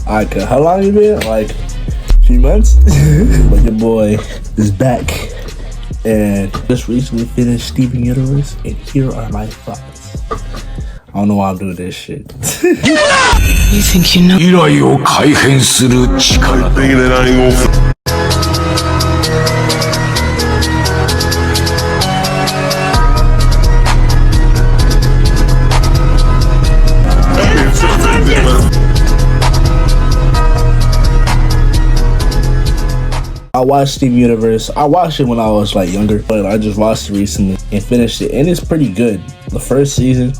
Like, how long you been? Like, a few months? But your boy is back. And just recently finished Steven Universe. And here are my thoughts. I don't know why I'm doing this shit. You think you know? 未来を改変する力。I watched Steven Universe. I watched it when I was like younger, but I just watched it recently and finished it, and it's pretty good. The first season,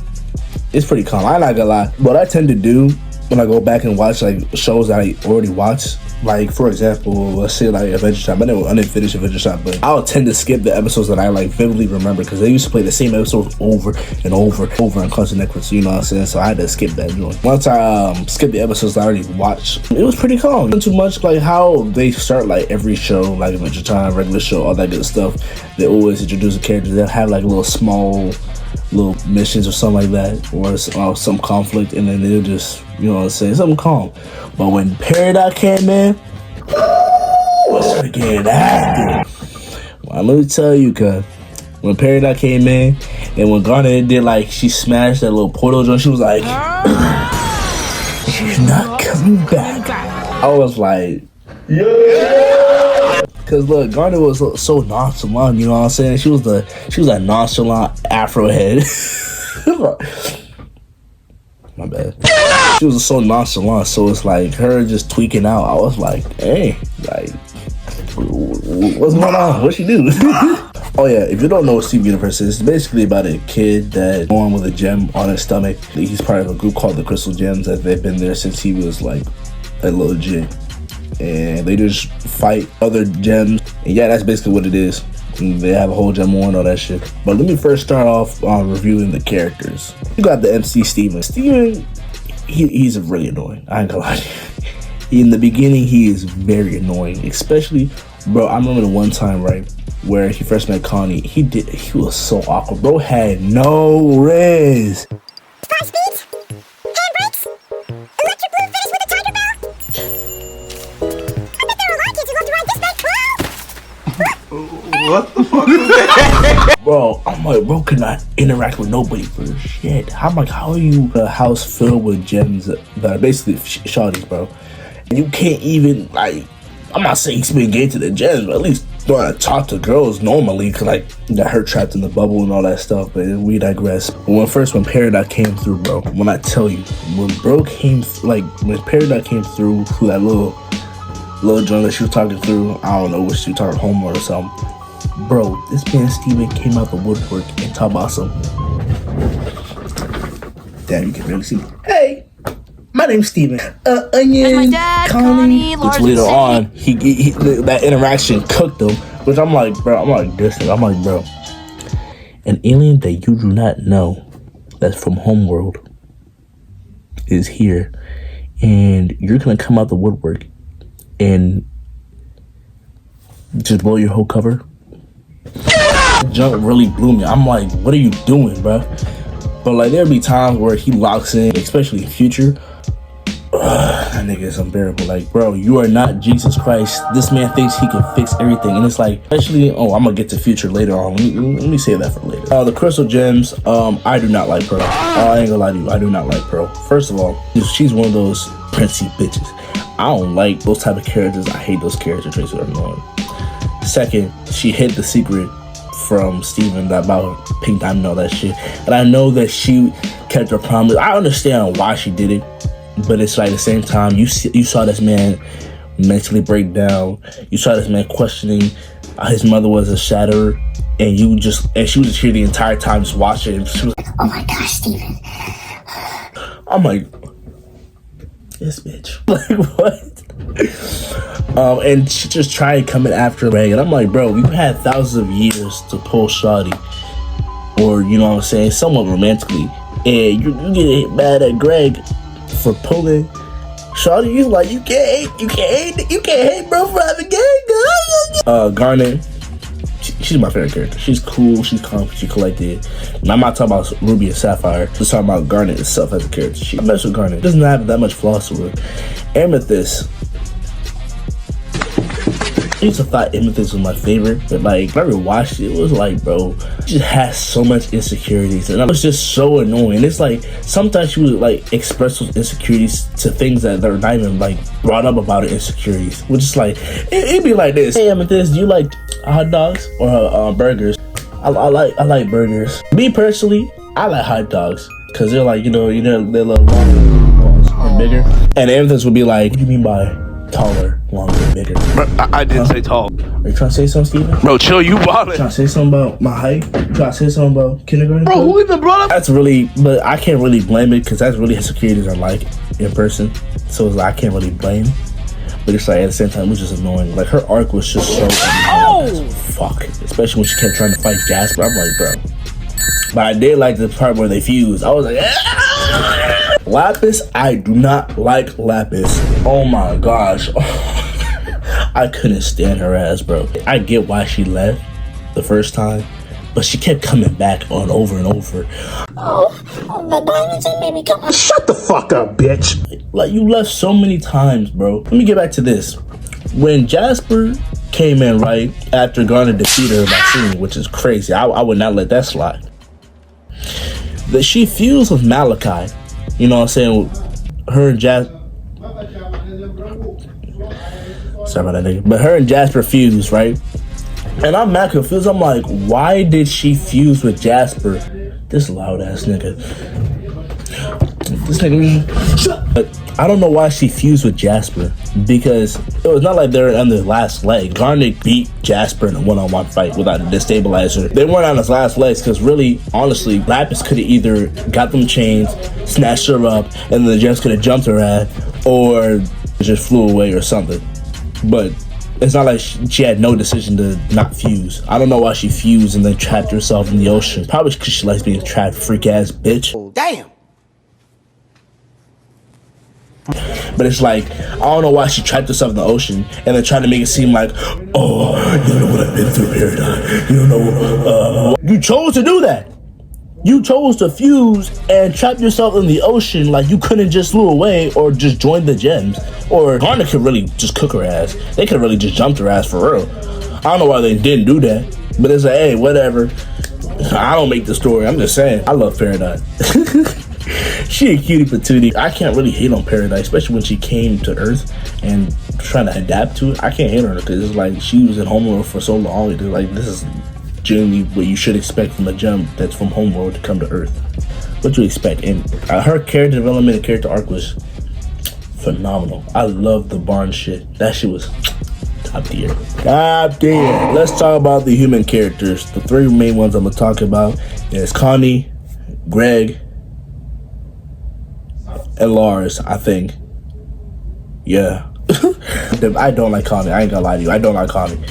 it's pretty calm. I'm not gonna lie. What I tend to do when I go back and watch like shows that I already watched, like for example, let's say like Adventure Time. I didn't finish Adventure Time, but I'll tend to skip the episodes that I like vividly remember because they used to play the same episodes over and over on Cartoon Network. So you know what I'm saying? So I had to skip that joint. Once I skipped the episodes that I already watched, it was pretty calm. Not too much like how they start like every show, like Adventure Time, regular show, all that good stuff. They always introduce a character. They'll have like a little missions or something like that, or some conflict, and then they'll just, you know what I'm saying, something calm. But when Peridot came in, I started getting active. Well, let me tell you, cuz when Peridot came in, and when Garnet did like, she smashed that little portal joint, she was like, she's not coming back. I was like, yeah. Cause look, Garnet was so nonchalant, you know what I'm saying? She was that nonchalant Afro head. My bad. She was so nonchalant, so it's like her just tweaking out. I was like, hey, like, what's going on? What she do? Oh yeah, if you don't know what Steven Universe is, it's basically about a kid that's born with a gem on his stomach. He's part of a group called the Crystal Gems, that they've been there since he was like a little jit. And they just fight other gems. And yeah, that's basically what it is. And they have a whole gem war and all that shit. But let me first start off reviewing the characters. You got the MC Steven. Steven, he's really annoying. I ain't gonna lie to you. In the beginning, he is very annoying. Especially, bro, I remember the one time, right, where he first met Connie. He was so awkward. Bro had no riz. 5 speeds, handbrakes, electric blue finish with a tiger barrel. I bet there are a lot of kids who love to ride this bike. What the fuck is that? Bro, I'm like, bro, cannot interact with nobody for shit. I'm like, how are you a house filled with gems that are basically shawties, bro? And you can't even, like, I'm not saying he's been gay to the gems, but at least know how to talk to girls normally, cause like, you got her trapped in the bubble and all that stuff, but we digress. But when Peridot came through, bro, when I tell you, when Peridot came through that little joint that she was talking through, I don't know what she was talking, homework or something. Bro, this man Steven came out the woodwork and talked about some. Damn, you can barely see me. Hey, my name's Steven. Onion, my dad, Connie, which later on, he that interaction cooked him. Which I'm like, bro, bro, an alien that you do not know that's from Homeworld is here, and you're gonna come out the woodwork and just blow your whole cover. Junk really blew me. I'm like, what are you doing, bro? But like, there'll be times where he locks in, especially in Future. That nigga is unbearable. Like, bro, you are not Jesus Christ. This man thinks he can fix everything, and it's like, especially, I'm gonna get to Future later on. Let me save that for later. The Crystal Gems, I do not like Pearl. I ain't gonna lie to you, I do not like Pearl. First of all, she's one of those princey bitches. I don't like those type of characters. I hate those character traits that are annoying. Second, she hid the secret from Steven about Pink Diamond and all that shit. And I know that she kept her promise. I understand why she did it, but it's like at the same time, you saw this man mentally break down. You saw this man questioning his mother was a shatterer, and she was just here the entire time just watching. And she was like, Oh my gosh, Steven. I'm like, this bitch. Like, what? And she just tried coming after Meg, and I'm like, bro, you had thousands of years to pull Shawty, or you know what I'm saying, somewhat romantically, and you get mad at Greg for pulling Shawty. You like, you can't hate, bro, for having gay. Garnet, she's she's my favorite character. She's cool, she's calm, she's collected. And I'm not talking about Ruby and Sapphire. I'm just talking about Garnet itself as a character. I mess with Garnet. Doesn't have that much flaws to her. Amethyst. I used to thought Amethyst was my favorite, but like when I rewatched it, it was like, bro, she just has so much insecurities, and it was just so annoying. It's like sometimes she would like express those insecurities to things that are not even like brought up about her insecurities. Which is like it'd be like this: Hey Amethyst, do you like hot dogs or burgers? I like burgers. Me personally, I like hot dogs because they're like they're a little longer and bigger. And Amethyst would be like, what do you mean by taller, longer, bigger? Bro, I didn't say tall. Are you trying to say something, Steven? Bro, chill, you ballin'. Trying to say something about my height? Trying to say something about kindergarten? Bro, who even brought up? That's really, but I can't really blame it because that's really insecurities I like in person. So it's like I can't really blame. But it's like at the same time, it was just annoying. Like her arc was just so annoying. Fuck. Especially when she kept trying to fight Jasper. I'm like, bro. But I did like the part where they fused. I was like, ah! Lapis, I do not like Lapis. Oh my gosh. I couldn't stand her ass, bro. I get why she left the first time, but she kept coming back on over and over. The diamonds and maybe come on. Shut the fuck up, bitch. Like, you left so many times, bro. Let me get back to this. When Jasper came in, right, after Garnet defeated her Maxine, which is crazy. I would not let that slide. That she fused with Malachi. You know what I'm saying? Her and Jasper. Sorry about that nigga. But her and Jasper fused, right? And I'm mad confused. I'm like, why did she fuse with Jasper? This loud ass nigga. This nigga. Shut. But I don't know why she fused with Jasper, because it was not like they were on their last leg. Garnet beat Jasper in a one-on-one fight without a destabilizer. They weren't on his last legs because really, honestly, Lapis could have either got them chains, snatched her up, and the gems could have jumped her ass, or just flew away or something. But it's not like she had no decision to not fuse. I don't know why she fused and then trapped herself in the ocean. Probably because she likes being trapped, freak ass bitch. Damn. But it's like, I don't know why she trapped herself in the ocean and then trying to make it seem like, oh, you know what I've been through, Paradigm. You know, you chose to do that. You chose to fuse and trap yourself in the ocean. Like, you couldn't just flew away or just join the gems. Or Garnet could really just cook her ass. They could really just jumped her ass for real. I don't know why they didn't do that. But it's like, hey, whatever. I don't make the story. I'm just saying, I love Paradise. She a cutie patootie. I can't really hate on Paradise, especially when she came to Earth and trying to adapt to it. I can't hate on her because it's like she was in Homeworld for so long. It's like, this is generally what you should expect from a gem that's from Homeworld to come to Earth. What you expect? And her character development and character arc was phenomenal. I love the Barn shit. That shit was top tier. Top tier. Let's talk about the human characters. The three main ones I'm gonna talk about is Connie, Greg, and Lars, I think. Yeah. I don't like Connie. I ain't gonna lie to you. I don't like Connie.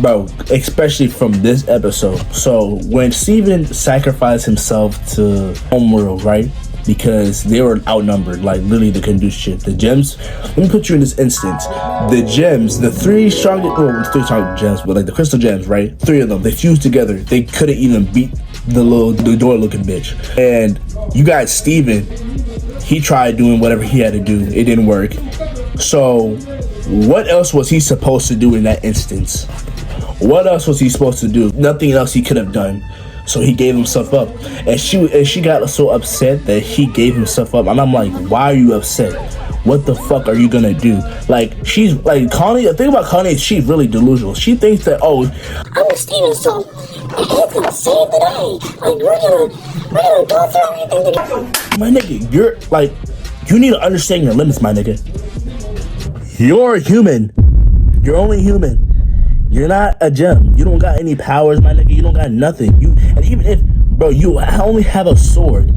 Bro, especially from this episode. So, when Steven sacrificed himself to Homeworld, right? Because they were outnumbered. Like, literally, they couldn't do shit. The gems, let me put you in this instance. The gems, the three strongest gems, but like the crystal gems, right? Three of them, they fused together. They couldn't even beat the door looking bitch. And you got Steven. He tried doing whatever he had to do. It didn't work. So, what else was he supposed to do in that instance? What else was he supposed to do? Nothing else he could have done. So he gave himself up. And she got so upset that he gave himself up. And I'm like, why are you upset? What the fuck are you gonna do? Like, she's like, Connie, the thing about Connie is she's really delusional. She thinks that, oh, I'm Steven's son, and he's gonna save the day. Like, we're gonna go through everything together. my nigga, you're like, you need to understand your limits, my nigga. You're a human. You're only human. You're not a gem. You don't got any powers, my nigga. You don't got nothing. And even if, bro, you only have a sword.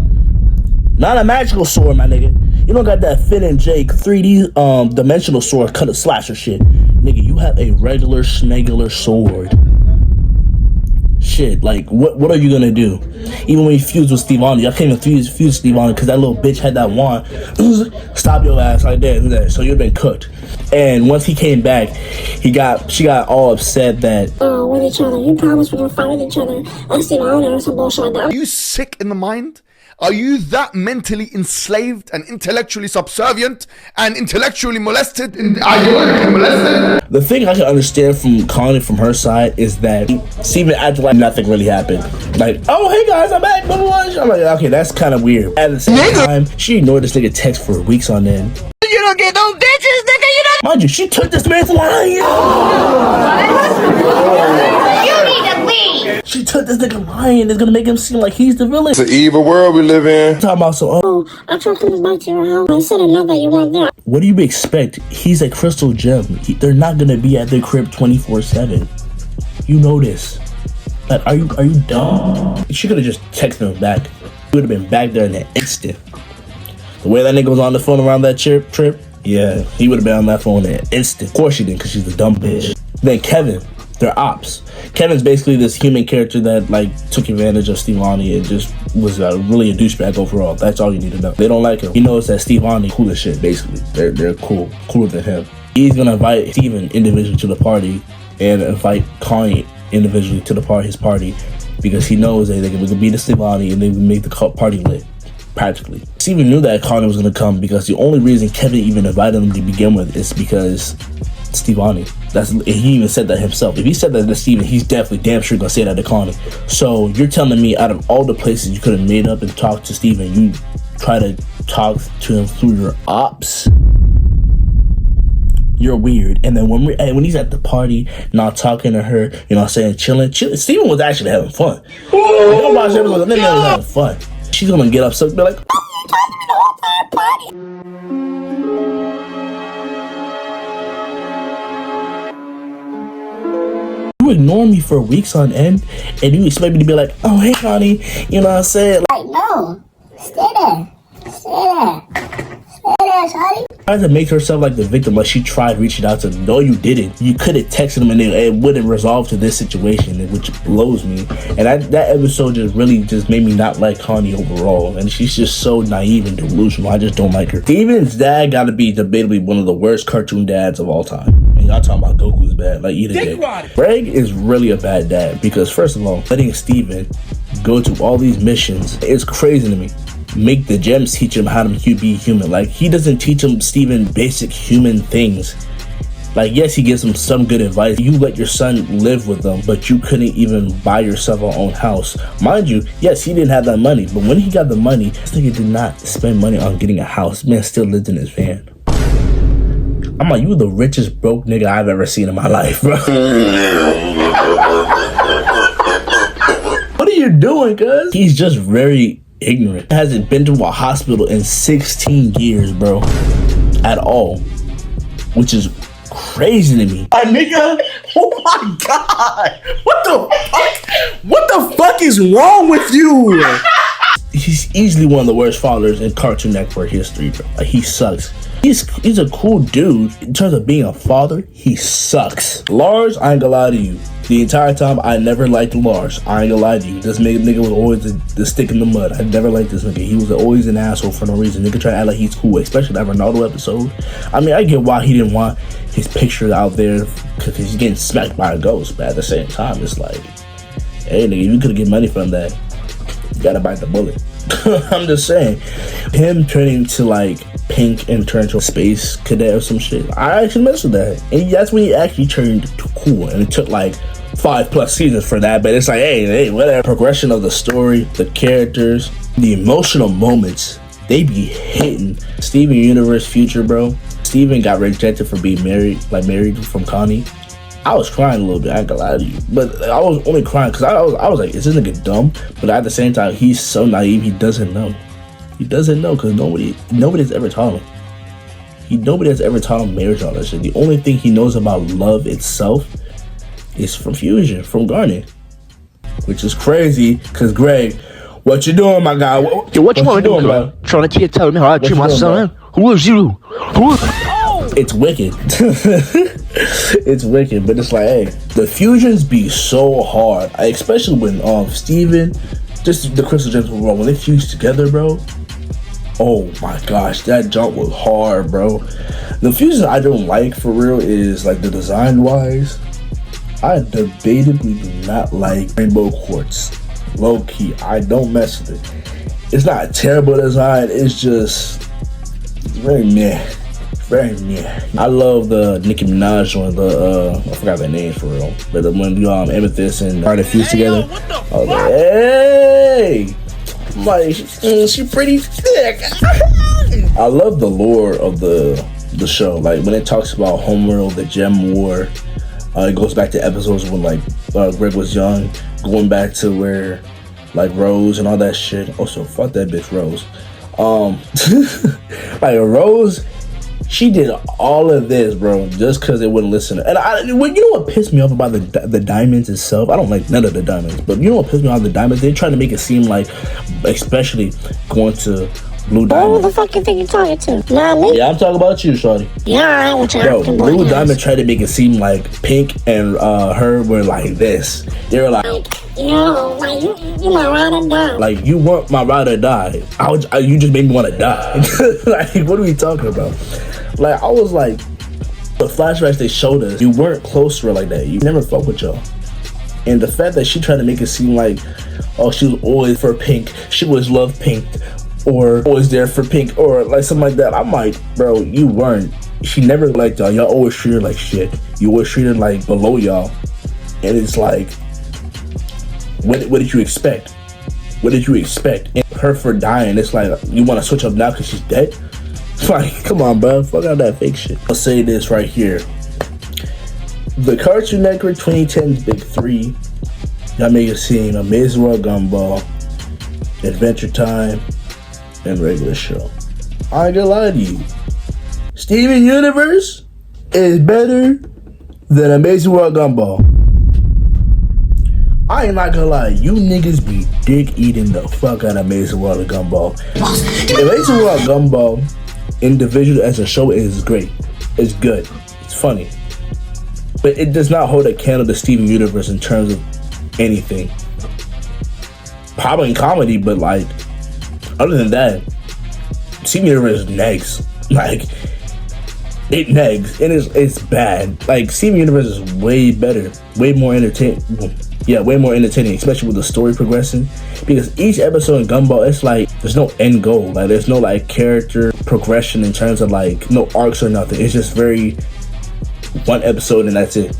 Not a magical sword, my nigga. You don't got that Finn and Jake 3D dimensional sword cut a slasher shit. Nigga, you have a regular schmegular sword. shit. Like, what are you gonna do? Even when he fused with Steve Aoki, I can't even fuse Steve Aoki because that little bitch had that wand. Stop your ass right there. So you've been cooked. And once he came back, she got all upset that with each other. You promised we're gonna fight with each other. And Steve Aoki or some bullshit like that. Are you sick in the mind? Are you that mentally enslaved and intellectually subservient and intellectually molested? Ideologically molested? The thing I can understand from Connie from her side is that Steven acted like nothing really happened. Like, oh, hey guys, I'm back. Blah, blah, blah. I'm like, okay, that's kind of weird. At the same time, she ignored this nigga text for weeks on end. You don't get no bitches, nigga. You don't. Mind you, she took this man's line. You need to leave. She took this nigga line. It's gonna make him seem like he's the villain. It's an evil world we live in. Talking about I tried coming back to your house. I said enough that you weren't there. what do you expect? He's a crystal gem. They're not gonna be at their crib 24/7. You know this. Like, are you dumb? She could have just texted him back. He would have been back there in an instant. The way that nigga was on the phone around that trip, yeah, he would have been on that phone in an instant. Of course she didn't, because she's a dumb bitch. Then Kevin, they're ops. Kevin's basically this human character that like took advantage of Steve Aoki and just was really a douchebag overall. That's all you need to know. They don't like him. He knows that Steve Aoki cool as shit, basically. They're cooler than him. He's gonna invite Steven individually to the party and invite Connie individually to his party because he knows that they can beat the Steve Aoki and they can make the party lit. Practically. Steven knew that Connie was going to come because the only reason Kevin even invited him to begin with is because Steve Aoki. He even said that himself. If he said that to Steven, he's definitely damn sure going to say that to Connie. So you're telling me out of all the places you could have made up and talked to Steven, you try to talk to him through your ops? You're weird. And then when he's at the party, not talking to her, you know what I'm saying, chilling. Steven was actually having fun. Don't watch it, was having fun. She's gonna get upset and be like, "Fuck you talking to me the whole entire party?" You ignore me for weeks on end, and you expect me to be like, "Oh, hey, Connie," you know what I'm saying? Like, no. Stay there. Stay there. Stay there, shawty. Tries to make herself like the victim, like she tried reaching out to them. No, you didn't. You could have texted them and it wouldn't resolve to this situation, which blows me. And that episode just really made me not like Connie overall. And she's just so naive and delusional. I just don't like her. Steven's dad gotta be debatably one of the worst cartoon dads of all time. And y'all talking about Goku's bad, like either day. Greg is really a bad dad because first of all, letting Steven go to all these missions is crazy to me. Make the gems teach him how to be human. Like, he doesn't teach him Steven basic human things. Like, yes, he gives him some good advice. You let your son live with them, but you couldn't even buy yourself an own house. Mind you, yes, he didn't have that money, but when he got the money, this nigga did not spend money on getting a house. Man still lived in his van. I'm like, you the richest broke nigga I've ever seen in my life, bro. What are you doing, cuz? He's just very ignorant. Hasn't been to a hospital in 16 years, bro. At all. Which is crazy to me. Nigga, oh my god. What the fuck? What the fuck is wrong with you? He's easily one of the worst fathers in Cartoon Network history, bro. Like, he sucks. He's a cool dude. In terms of being a father, he sucks. Lars, I ain't gonna lie to you. The entire time, I never liked Lars. I ain't gonna lie to you. This nigga was always the stick in the mud. I never liked this nigga. He was always an asshole for no reason. Nigga try to act like he's cool, especially that Ronaldo episode. I mean, I get why he didn't want his picture out there because he's getting smacked by a ghost. But at the same time, it's like, hey, nigga, you could get money from that. You gotta bite the bullet. I'm just saying. Him turning to like pink and turn to a space cadet or some shit. I actually messed with that. And that's when he actually turned to cool. And it took like 5+ seasons for that. But it's like, hey, whatever. Progression of the story, the characters, the emotional moments, they be hitting. Steven Universe future, bro. Steven got rejected for being married from Connie. I was crying a little bit, I ain't gonna lie to you. But I was only crying because I was like, is this nigga dumb? But at the same time, he's so naive, he doesn't know. He doesn't know because nobody's ever taught him. Nobody has ever taught him marriage, all that shit. The only thing he knows about love itself is from Fusion, from Garnet. Which is crazy, because Greg, what you doing, my guy? What you want to do, bro? Trying to tell me how I treat my son? Who is you? It's wicked. It's wicked, but it's like, hey, the fusions be so hard, especially when Steven, just the Crystal Gems, bro, when they fuse together, bro. Oh my gosh, that jump was hard, bro. The fusion I don't like for real is like the design wise. I debatably do not like Rainbow Quartz. Low key, I don't mess with it. It's not a terrible design. It's just very meh. Very meh. I love the Nicki Minaj one, I forgot their name for real. But the when Amethyst and Cardi fused together. I was like, hey! I'm like, she pretty thick. I love the lore of the show. Like when it talks about Homeworld, the Gem War, it goes back to episodes when like Greg was young, going back to where like Rose and all that shit. Also, fuck that bitch Rose. Like Rose, she did all of this, bro, just because they wouldn't listen. And you know what pissed me off about the diamonds itself? I don't like none of the diamonds, but you know what pissed me off the diamonds? They tried to make it seem like, especially going to Blue Diamond. Who the fuck you think you're talking to? Not me. Yeah, I'm talking about you, shorty. Yeah, I'm trying Bro, to Blue Diamond tried to make it seem like Pink and her were like this. They were like, you my ride or die. like, you want my ride or die. You just made me want to die. Like, what are we talking about? Like, I was like, the flashbacks they showed us, you weren't close to her like that. You never fuck with y'all. And the fact that she tried to make it seem like, oh, she was always for Pink, she always loved Pink, or always there for Pink, or like something like that. I'm like, bro, you weren't. She never liked y'all. Y'all always treated her like shit. You always treated her like below y'all. And it's like, what did you expect? What did you expect? And her for dying, it's like, you want to switch up now because she's dead? Like, come on, bro. Fuck out that fake shit. I'll say this right here. The Cartoon Network 2010's Big Three. Y'all make it seem Amazing World Gumball, Adventure Time, and regular show. I ain't gonna lie to you. Steven Universe is better than Amazing World Gumball. I ain't not gonna lie, you niggas be dick eating the fuck out of Amazing World of Gumball. Amazing World of Gumball, individual as a show, is great. It's good. It's funny. But it does not hold a candle to Steven Universe in terms of anything. Probably in comedy, but like, other than that, Steven Universe negs. Like, it negs. And it's bad. Like, Steven Universe is way better. Way more entertaining. Yeah, way more entertaining, especially with the story progressing. Because each episode in Gumball, it's like, there's no end goal. Like, there's no, like, character progression in terms of, like, no arcs or nothing. It's just very, one episode and that's it.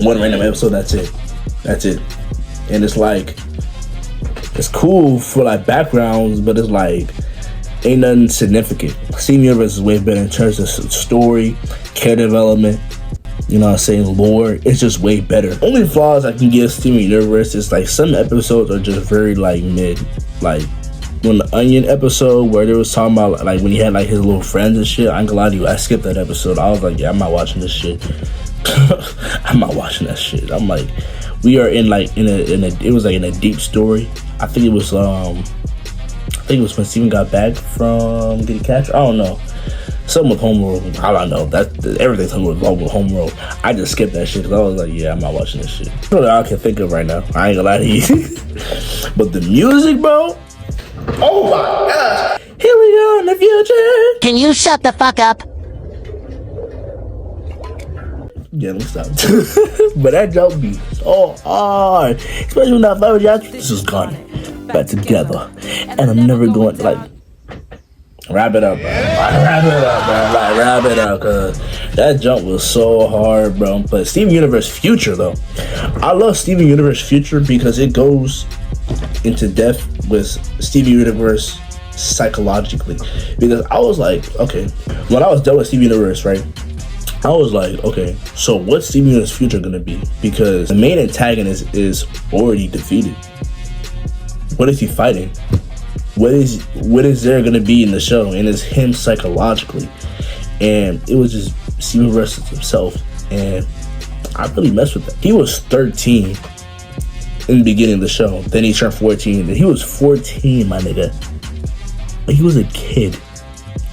One random episode, that's it. That's it. And it's like, it's cool for, like, backgrounds, but it's like, ain't nothing significant. Steven Universe is way better in terms of story, character development, you know what I'm saying, lore. It's just way better. Only flaws I can give Steven Universe is like some episodes are just very like mid. Like when the Onion episode where they was talking about like when he had like his little friends and shit, I ain't gonna lie to you, I skipped that episode. I was like, yeah, I'm not watching this shit. I'm not watching that shit. I'm like, we are in like in a it was like in a deep story. I think it was when Steven got back from getting captured. I don't know. Something with Homeworld. I don't know. Everything's wrong with Homeworld. I just skipped that shit because I was like, yeah, I'm not watching this shit. That's all I can think of right now. I ain't gonna lie to you. But the music, bro. Oh my gosh. Here we go in the future. Can you shut the fuck up? Yeah, let me stop. But that joke be so hard. Especially when I fight with y'all. This is gone back together. And I'm never going like. Wrap it up, bro. Wrap it up, bro. Like, wrap it up, cause that jump was so hard, bro. But Steven Universe Future, though, I love Steven Universe Future because it goes into depth with Steven Universe psychologically. Because I was like, okay, when I was done with Steven Universe, right? I was like, okay, so what's Steven Universe Future gonna be? Because the main antagonist is already defeated. What is he fighting? What is there gonna be in the show? And it's him psychologically, and it was just Steven Universe himself, and I really messed with that. He was 13 in the beginning of the show, then he turned 14. Then he was 14, my nigga. But he was a kid.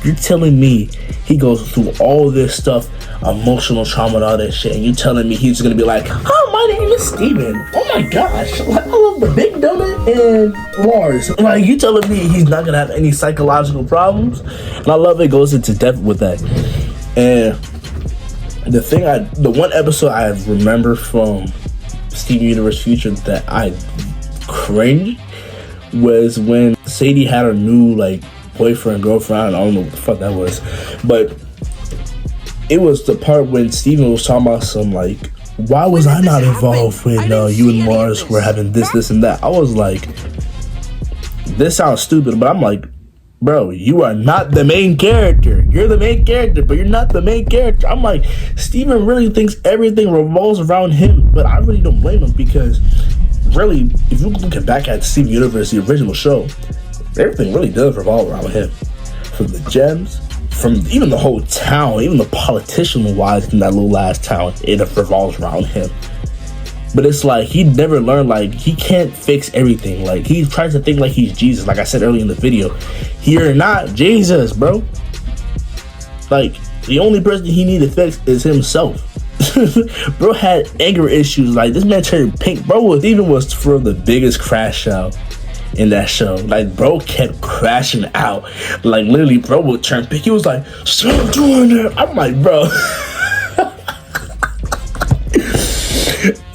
You're telling me he goes through all this stuff, emotional trauma and all that shit, and you're telling me he's gonna be like, oh, my name is Steven. Oh my gosh, like, I love the Big Donut and Lars. Like, you telling me he's not gonna have any psychological problems? And I love it goes into depth with that. And the one episode I remember from Steven Universe Future that I cringed was when Sadie had her new like boyfriend, girlfriend. I don't know what the fuck that was, but it was the part when Steven was talking about some like, why was I not involved when you and Lars were having this and that? I was like, this sounds stupid, but I'm like, bro, you are not the main character. You're the main character, but you're not the main character. I'm like, Steven really thinks everything revolves around him, but I really don't blame him, because really, if you look back at Steven Universe, the original show, everything really does revolve around him. From the gems, from even the whole town, even the politician-wise in that little last town, it revolves around him. But it's like, he never learned, like, he can't fix everything. Like, he tries to think like he's Jesus. Like I said earlier in the video, you're not Jesus, bro. Like, the only person he need to fix is himself. Bro had anger issues. Like, this man turned pink. Bro even was for the biggest crash out in that show. Like, bro kept crashing out. Like, literally, bro would turn pink. He was like, stop doing that. I'm like, bro.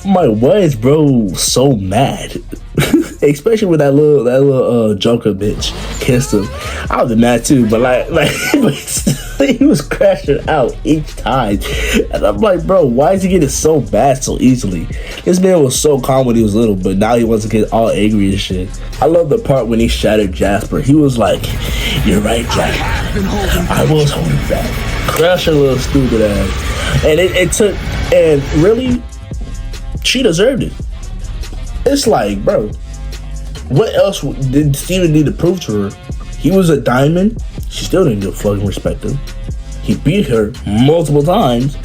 I'm like, why is bro so mad? Especially with that little Joker bitch kissed him. I was mad too, but he was crashing out each time. And I'm like, bro, why is he getting so bad so easily? This man was so calm when he was little, but now he wants to get all angry and shit. I love the part when he shattered Jasper. He was like, you're right, Jasper. I was holding back. Crush a little stupid ass. And it took, and really, she deserved it. It's like, bro, what else did Steven need to prove to her? He was a diamond. She still didn't give a fucking respect him. He beat her multiple times.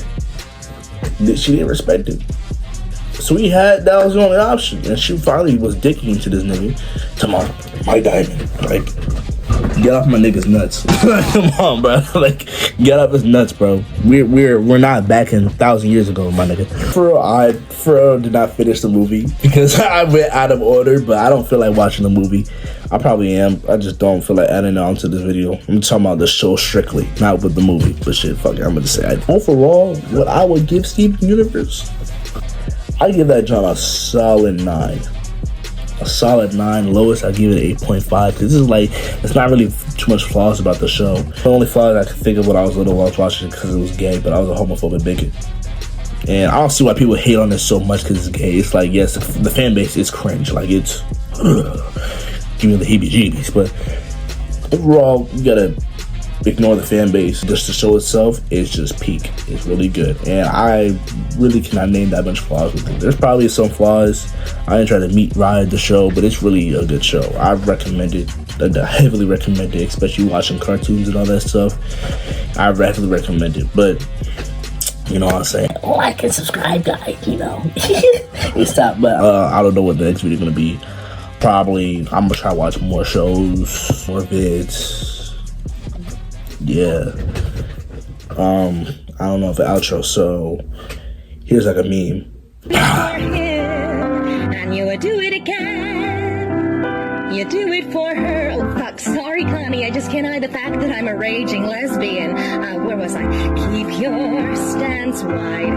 She didn't respect him. So that was the only option. And she finally was dicking to this nigga. Tomorrow, my diamond. Like, get off my nigga's nuts. Come on, bro. Like, get off his nuts, bro. We're not back in 1,000 years ago, my nigga. For real, did not finish the movie because I went out of order, but I don't feel like watching the movie. I probably am. I just don't feel like adding on to this video. I'm talking about the show strictly, not with the movie. But shit, fuck it. I'm gonna say overall, what I would give Steven Universe, I give that John a solid 9. A solid 9. Lowest, I give it 8.5. Because this is like, it's not really too much flaws about the show. The only flaws I could think of when I was little while I was watching it because it was gay, but I was a homophobic bigot. And I don't see why people hate on this so much because it's gay. It's like, yes, the fan base is cringe. Like, it's give me the heebie-jeebies. But overall, you gotta ignore the fan base. Just the show itself is just peak. It's really good. And I really cannot name that much flaws with it. There's probably some flaws. I didn't try to ride the show, but it's really a good show. I recommend it. I heavily recommend it, especially watching cartoons and all that stuff. I heavily recommend it. But you know what I'm saying? Like and subscribe, guys, you know. Stop, but I don't know what the next video is gonna be. Probably I'm gonna try to watch more shows, more vids. Yeah. I don't know if an outro, so here's like a meme. And you would do it again. You do it for her. Oh fuck, sorry Connie, I just can't hide the fact that I'm a raging lesbian. Where was I? Keep your stance wide.